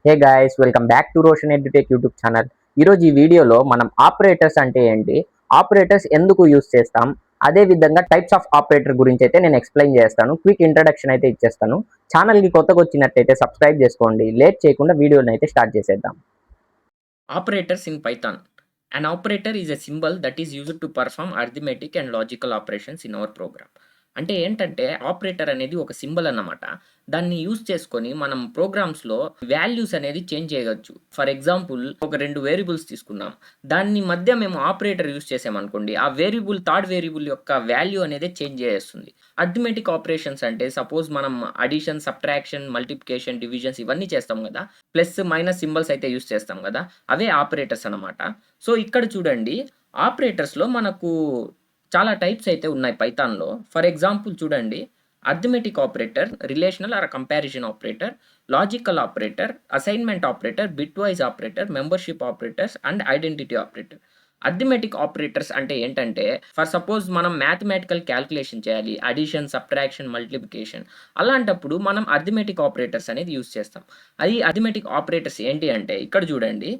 Hey guys, welcome back to Roshan edutech YouTube channel. ఈరోజు ఈ వీడియోలో మనం ఆపరేటర్స్ అంటే ఏంటి, ఆపరేటర్స్ ఎందుకు యూస్ చేస్తాం, అదే విధంగా టైప్స్ ఆఫ్ ఆపరేటర్ గురించి అయితే నేను ఎక్స్ప్లెయిన్ చేస్తాను. క్విక్ ఇంట్రడక్షన్ అయితే ఇచ్చేస్తాను. ఛానల్కి కొత్తగా వచ్చినట్లయితే సబ్స్క్రైబ్ చేసుకోండి. లేట్ చేయకుండా వీడియోని అయితే స్టార్ట్ చేసేద్దాం. Operators in Python. An operator is a symbol that is used to perform arithmetic and logical operations in our program. అంటే ఏంటంటే ఆపరేటర్ అనేది ఒక సింబల్ అన్నమాట. దాన్ని యూజ్ చేసుకొని మనం ప్రోగ్రామ్స్‌లో వాల్యూస్ అనేది చేంజ్ చేయొచ్చు. ఫర్ ఎగ్జాంపుల్ ఒక 2 వేరియబుల్స్ తీసుకున్నాం. దాన్ని మధ్య మేము ఆపరేటర్ యూజ్ చేసామనుకోండి, ఆ వేరియబుల్ థర్డ్ వేరియబుల్ యొక్క వాల్యూ అనేది చేంజ్ చేసేస్తుంది. అర్థమెటిక్ ఆపరేషన్స్ అంటే సపోజ్ మనం అడిషన్, సబ్ట్రాక్షన్, మల్టిప్లికేషన్, డివిజన్స్ ఇవన్నీ చేస్తాం కదా! ప్లస్, మైనస్ సింబల్స్ అయితే యూజ్ చేస్తాం కదా! అవే ఆపరేటర్స్ అన్నమాట. సో, ఇక్కడ చూడండి ఆపరేటర్స్‌లో మనకు చాలా టైప్స్ అయితే ఉన్నాయి పైథాన్‌లో. ఫర్ ఎగ్జాంపుల్ చూడండి, arithmetic operator, relational or comparison operator, logical operator, assignment operator, bitwise operator, membership operators and identity operator. Arithmetic operators అంటే ఏంటంటే, ఫర్ సపోజ్ మనం మ్యాథమెటికల్ క్యాలిక్యులేషన్ చేయాలి. అడిషన్, సబ్ట్రాక్షన్, మల్టిప్లికేషన్ అలాంటప్పుడు మనం అర్థమెటిక్ ఆపరేటర్స్ అనేది యూజ్ చేస్తాం. అది అర్థమెటిక్ ఆపరేటర్స్ ఏంటి అంటే ఇక్కడ చూడండి,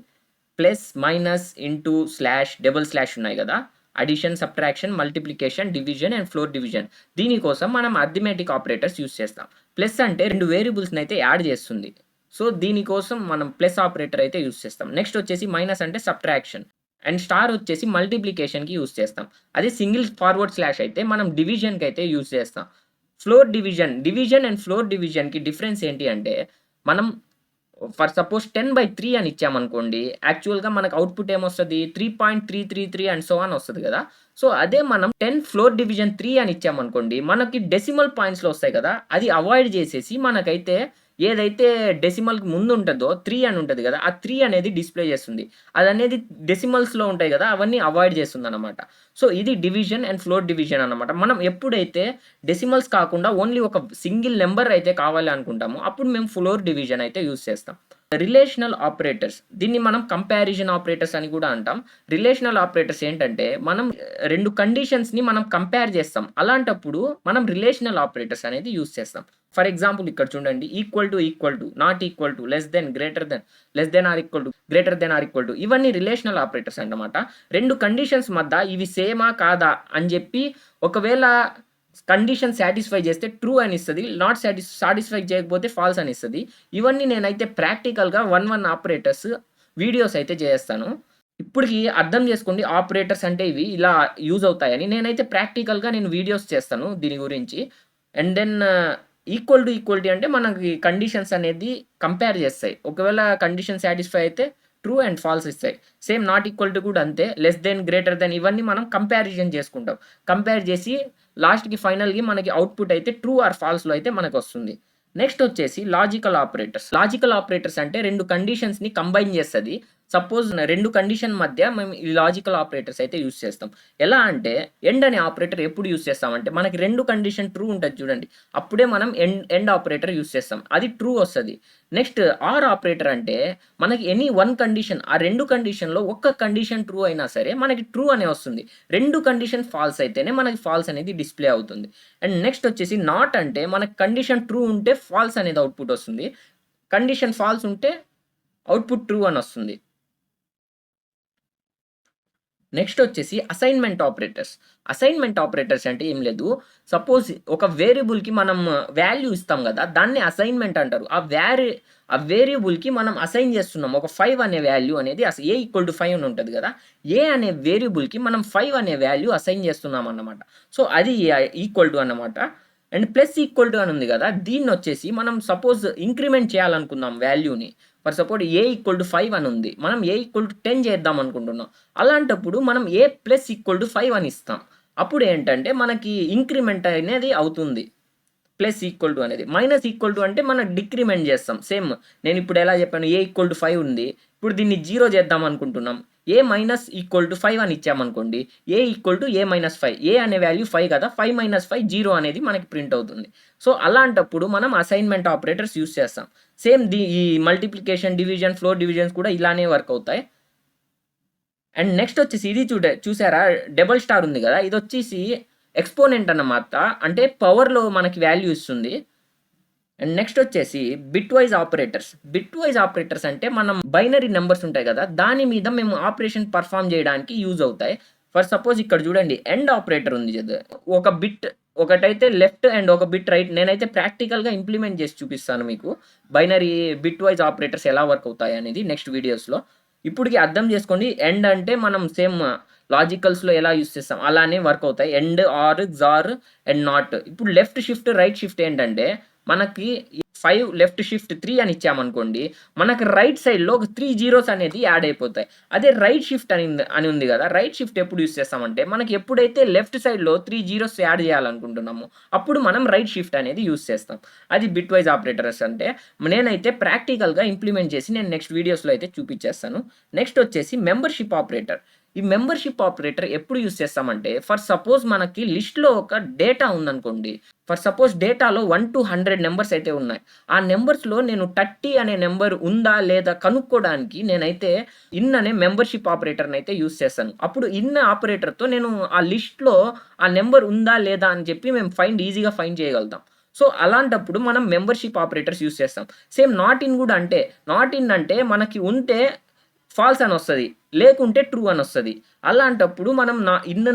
plus, minus, into, slash, double slash ఉన్నాయి కదా! Addition, subtraction, multiplication, division and floor division. దీనికోసం మనం అర్థమెటిక్ ఆపరేటర్స్ యూజ్ చేస్తాం. ప్లస్ అంటే 2 వేరియబుల్స్‌ని అయితే యాడ్ చేస్తుంది. సో, దీనికోసం మనం ప్లస్ ఆపరేటర్ అయితే యూజ్ చేస్తాం. నెక్స్ట్ వచ్చేసి మైనస్ అంటే సబ్ట్రాక్షన్ అండ్ స్టార్ వచ్చేసి మల్టిప్లికేషన్‌కి యూజ్ చేస్తాం. అదే సింగిల్ ఫార్వర్డ్ స్లాష్ అయితే మనం డివిజన్‌కి అయితే యూజ్ చేస్తాం. ఫ్లోర్ డివిజన్ అండ్ ఫ్లోర్ డివిజన్‌కి డిఫరెన్స్ ఏంటి అంటే, మనం ఫర్ సపోజ్ 10/3 అని ఇచ్చామనుకోండి, యాక్చువల్‌గా మనకు అవుట్‌పుట్ ఏమొస్తది 3.333 అండ్ సో ఆన్ వస్తది కదా! సో, అదే మనం 10 ఫ్లోర్ డివిజన్ 3 అని ఇచ్చామనుకోండి, మనకి డెసిమల్ పాయింట్స్‌లో వస్తాయి కదా! అది అవాయిడ్ చేసేసి మనకైతే ఏదైతే డెసిమల్‌కి ముందు ఉంటదో 3 అని ఉంటది కదా! ఆ 3 అనేది డిస్‌ప్లే చేస్తుంది. అదనేది డెసిమల్స్‌లో ఉంటాయి కదా! అవన్నీ అవాయిడ్ చేస్తుందన్నమాట. సో, ఇది డివిజన్ అండ్ ఫ్లోర్ డివిజన్ అన్నమాట. మనం ఎప్పుడైతే డెసిమల్స్ కాకుండా ఓన్లీ ఒక సింగిల్ నంబర్ అయితే కావాలి అనుకుంటామో, అప్పుడు మేము ఫ్లోర్ డివిజన్ అయితే యూజ్ చేస్తాం. రిలేషనల్ ఆపరేటర్స్, దీన్ని మనం కంపారిజన్ ఆపరేటర్స్ అని కూడా అంటాం. రిలేషనల్ ఆపరేటర్స్ ఏంటంటే, మనం 2 కండిషన్స్‌ని మనం కంపేర్ చేస్తాం. అలాంటప్పుడు మనం రిలేషనల్ ఆపరేటర్స్ అనేది యూజ్ చేస్తాం. ఫర్ ఎగ్జాంపుల్ ఇక్కడ చూడండి, equal to, not equal to, less than, greater than, less than or equal to, greater than or equal to ఇవన్నీ రిలేషనల్ ఆపరేటర్స్ అన్నమాట. 2 కండిషన్స్ మధ్య ఇవి సేమా కాదా అని చెప్పి ఒకవేళ కండిషన్ సాటిస్ఫై చేస్తే ట్రూ అని ఇస్తది. నాట్ సాటిస్ఫై చేయకపోతే ఫాల్స్ అని ఇస్తది. ఇవన్నీ నేనైతే ప్రాక్టికల్‌గా 1 ఆపరేటర్స్ వీడియోస్ అయితే చేస్తాను. ఇప్పటికి అర్థం చేసుకోండి ఆపరేటర్స్ అంటే ఇవి ఇలా యూజ్ అవుతాయని. నేనైతే ప్రాక్టికల్‌గా వీడియోస్ చేస్తాను దీని గురించి. అండ్ దెన్ ఈక్వాలిటీ అంటే మనకి కండిషన్స్ అనేది కంపేర్ చేస్తాయి. ఒకవేళ కండిషన్ సాటిస్ఫై అయితే ట్రూ అండ్ ఫాల్స్ ఇస్తాయి. సేమ్ నాట్ ఈక్వల్ టు కూడా అంతే. లెస్ దెన్, గ్రేటర్ దెన్ ఇవన్నీ మనం కంపారిజన్ చేసుకుంటాం. కంపేర్ చేసి లాస్ట్‌కి ఫైనల్‌కి మనకి అవుట్‌పుట్ అయితే ట్రూ ఆర్ ఫాల్స్‌లో అయితే మనకొస్తుంది. నెక్స్ట్ వచ్చేసి లాజికల్ ఆపరేటర్స్ అంటే 2 కండిషన్స్‌ని కంబైన్ చేస్తది. సపోజ్ 2 కండిషన్ మధ్య మేము ఈ లాజికల్ ఆపరేటర్స్ అయితే యూజ్ చేస్తాం. ఎలా అంటే ఎండ్ అనే ఆపరేటర్ ఎప్పుడు యూజ్ చేస్తామంటే, మనకి 2 కండిషన్ ట్రూ ఉంటది చూడండి. అప్పుడే మనం ఎండ్ ఆపరేటర్ యూజ్ చేస్తాం. అది ట్రూ వస్తది. నెక్స్ట్ ఆర్ ఆపరేటర్ అంటే మనకి ఎనీ 1 కండిషన్, ఆ 2 కండిషన్‌లో ఒక్క కండిషన్ ట్రూ అయినా సరే మనకి ట్రూ అనే వస్తుంది. 2 కండిషన్ ఫాల్స్ అయితేనే మనకి ఫాల్స్ అనేది డిస్‌ప్లే అవుతుంది. అండ్ నెక్స్ట్ వచ్చేసి నాట్ అంటే మనకి కండిషన్ ట్రూ ఉంటే ఫాల్స్ అనేది అవుట్‌పుట్ వస్తుంది. కండిషన్ ఫాల్స్ ఉంటే అవుట్‌పుట్ ట్రూ అని వస్తుంది. నెక్స్ట్ వచ్చేసి అసైన్మెంట్ ఆపరేటర్స్ అంటే ఏం లేదు. సపోజ్ ఒక వేరియబుల్‌కి మనం వాల్యూ ఇస్తాం గదా! దాన్ని అసైన్మెంట్ అంటారు. ఆ వేరియబుల్‌కి మనం అసైన్ చేస్తున్నాం. ఒక 5 అనే వాల్యూ అనేది ఏ ఈక్వల్ టు 5 అని ఉంటది గదా! ఏ అనే వేరియబుల్‌కి మనం 5 అనే వాల్యూ అసైన్ చేస్తున్నాం అన్నమాట. సో, అది ఈక్వల్ టు అన్నమాట. అండ్ ప్లస్ ఈక్వల్ టు అని ఉంది గదా! దీన్నొచ్చేసి మనం సపోజ్ ఇంక్రిమెంట్ చేయాలనుకుందాం వాల్యూని. For suppose A equal to 5 అని ఉంది. మనం ఏ ఈక్వల్ టు 10 చేద్దాం అనుకుంటున్నాం. అలాంటప్పుడు మనం ఏ ప్లస్ ఈక్వల్ టు 5 అని ఇస్తాం. అప్పుడు ఏంటంటే మనకి ఇంక్రిమెంట్ అనేది అవుతుంది. ప్లస్ ఈక్వల్ టు అనేది. మైనస్ ఈక్వల్ టు అంటే మనం డిక్రిమెంట్ చేస్తాం. సేమ్ నేనిప్పుడు ఎలా చెప్పాను, ఏ ఈక్వల్ టు 5 ఉంది. ఇప్పుడు దీన్ని 0 చేద్దాం అనుకుంటున్నాం. ఏ మైనస్ ఈక్వల్ టు 5 అని ఇచ్చామనుకోండి. ఏ ఈక్వల్ టు ఏ మైనస్ 5. ఏ అనే వాల్యూ 5 కదా! 5 మైనస్ 5 0 అనేది మనకి ప్రింట్ అవుతుంది. సో, అలాంటప్పుడు మనం అసైన్మెంట్ ఆపరేటర్స్ యూజ్ చేస్తాం. సేమ్ ఈ మల్టిప్లికేషన్, డివిజన్, ఫ్లోర్ డివిజన్స్ కూడా ఇలానే వర్క్ అవుతాయి. అండ్ నెక్స్ట్ వచ్చేసి ఇది చూసారా, డబుల్ స్టార్ ఉంది కదా! ఇదొచ్చేసి ఎక్స్పోనెంట్ అన్నమాట. అంటే పవర్‌లో మనకి వాల్యూ ఇస్తుంది. అండ్ నెక్స్ట్ వచ్చేసి bit wise operators. Bit wise operators అంటే మనం బైనరీ నెంబర్స్ ఉంటాయి కదా, దాని మీద మేము ఆపరేషన్ పర్ఫామ్ చేయడానికి యూజ్ అవుతాయి. ఫర్ సపోజ్ ఇక్కడ చూడండి ఎండ్ ఆపరేటర్ ఉంది కదా, ఒక బిట్ ఒకటైతే లెఫ్ట్ అండ్ ఒక బిట్ రైట్. నేనైతే ప్రాక్టికల్గా ఇంప్లిమెంట్ చేసి చూపిస్తాను మీకు బైనరీ బిట్ వైజ్ ఆపరేటర్స్ ఎలా వర్క్ అవుతాయి అనేది నెక్స్ట్ వీడియోస్లో. ఇప్పటికి అర్థం చేసుకోండి, ఎండ్ అంటే మనం సేమ్ లాజికల్స్లో ఎలా యూస్ చేస్తాం అలానే వర్క్ అవుతాయి. And, or, XOR and not. ఇప్పుడు లెఫ్ట్ షిఫ్ట్ రైట్ షిఫ్ట్ ఏంటంటే మనకి 5 లెఫ్ట్ షిఫ్ట్ 3 అని ఇచ్చామనుకోండి, మనకి రైట్ సైడ్లో ఒక 3 జీరోస్ అనేది యాడ్ అయిపోతాయి. అదే రైట్ షిఫ్ట్ అని ఉంది కదా, రైట్ షిఫ్ట్ ఎప్పుడు యూస్ చేస్తామంటే మనకి ఎప్పుడైతే లెఫ్ట్ సైడ్లో 3 జీరోస్ యాడ్ చేయాలనుకుంటున్నామో అప్పుడు మనం రైట్ షిఫ్ట్ అనేది యూస్ చేస్తాం. అది బిట్ వైజ్ ఆపరేటర్స్ అంటే. నేనైతే ప్రాక్టికల్గా ఇంప్లిమెంట్ చేసి నేను నెక్స్ట్ వీడియోస్లో అయితే చూపించేస్తాను. నెక్స్ట్ వచ్చేసి మెంబర్షిప్ ఆపరేటర్. ఈ మెంబర్షిప్ ఆపరేటర్ ఎప్పుడు యూస్ చేస్తామంటే, ఫర్ సపోజ్ మనకి లిస్ట్లో ఒక డేటా ఉందనుకోండి. ఫర్ సపోజ్ డేటాలో 1 to 100 నెంబర్స్ అయితే ఉన్నాయి. ఆ నెంబర్స్లో నేను 30 అనే నెంబర్ ఉందా లేదా కనుక్కోవడానికి నేనైతే ఇన్ అనే మెంబర్షిప్ ఆపరేటర్ని అయితే యూస్ చేస్తాను. అప్పుడు ఇన్ ఆపరేటర్తో నేను ఆ లిస్ట్లో ఆ నెంబర్ ఉందా లేదా అని చెప్పి మేము ఈజీగా ఫైండ్ చేయగలుగుతాం. సో అలాంటప్పుడు మనం మెంబర్షిప్ ఆపరేటర్స్ యూస్ చేస్తాం. సేమ్ నాట్ ఇన్ కూడా అంటే, నాట్ ఇన్ అంటే మనకి ఉంటే ఫాల్స్ అని వస్తుంది, లేకుంటే ట్రూ అని వస్తుంది. అలాంటప్పుడు మనం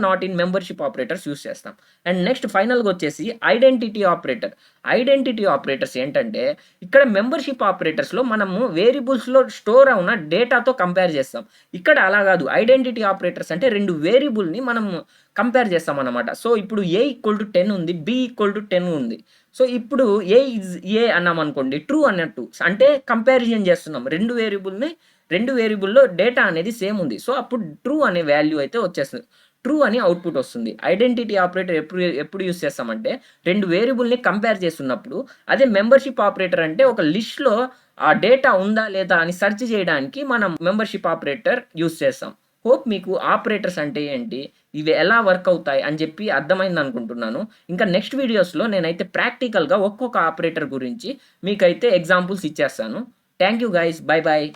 not in membership operators use చేస్తాం. అండ్ నెక్స్ట్ ఫైనల్గా వచ్చేసి ఐడెంటిటీ ఆపరేటర్. ఐడెంటిటీ ఆపరేటర్స్ ఏంటంటే ఇక్కడ మెంబర్షిప్ ఆపరేటర్స్లో మనము వేరియబుల్స్లో స్టోర్ అవున డేటాతో కంపేర్ చేస్తాం. ఇక్కడ అలా కాదు. ఐడెంటిటీ ఆపరేటర్స్ అంటే 2 వేరియబుల్ని మనం కంపేర్ చేస్తాం అన్నమాట. సో ఇప్పుడు A = 10 ఉంది, B = 10 ఉంది. సో ఇప్పుడు ఏ అన్నాం అనుకోండి, ట్రూ అన్నట్టు, అంటే కంపారిజన్ చేస్తున్నాం. 2 వేరియబుల్లో డేటా అనేది సేమ్ ఉంది. సో అప్పుడు ట్రూ అనే వాల్యూ అయితే వచ్చేస్తుంది, ట్రూ అని అవుట్పుట్ వస్తుంది. ఐడెంటిటీ ఆపరేటర్ ఎప్పుడు యూస్ చేస్తామంటే 2 వేరియబుల్ని కంపేర్ చేస్తున్నప్పుడు. అదే మెంబర్షిప్ ఆపరేటర్ అంటే ఒక లిస్ట్లో ఆ డేటా ఉందా లేదా అని సెర్చ్ చేయడానికి మనం మెంబర్షిప్ ఆపరేటర్ యూస్ చేస్తాం. హోప్ మీకు ఆపరేటర్స్ అంటే ఏంటి, ఇవి ఎలా వర్క్ అవుతాయి అని చెప్పి అర్థమైంది అనుకుంటున్నాను. ఇంకా నెక్స్ట్ వీడియోస్లో నేనైతే ప్రాక్టికల్గా ఒక్కొక్క ఆపరేటర్ గురించి మీకైతే ఎగ్జాంపుల్స్ ఇచ్చేస్తాను. Thank you guys, bye bye.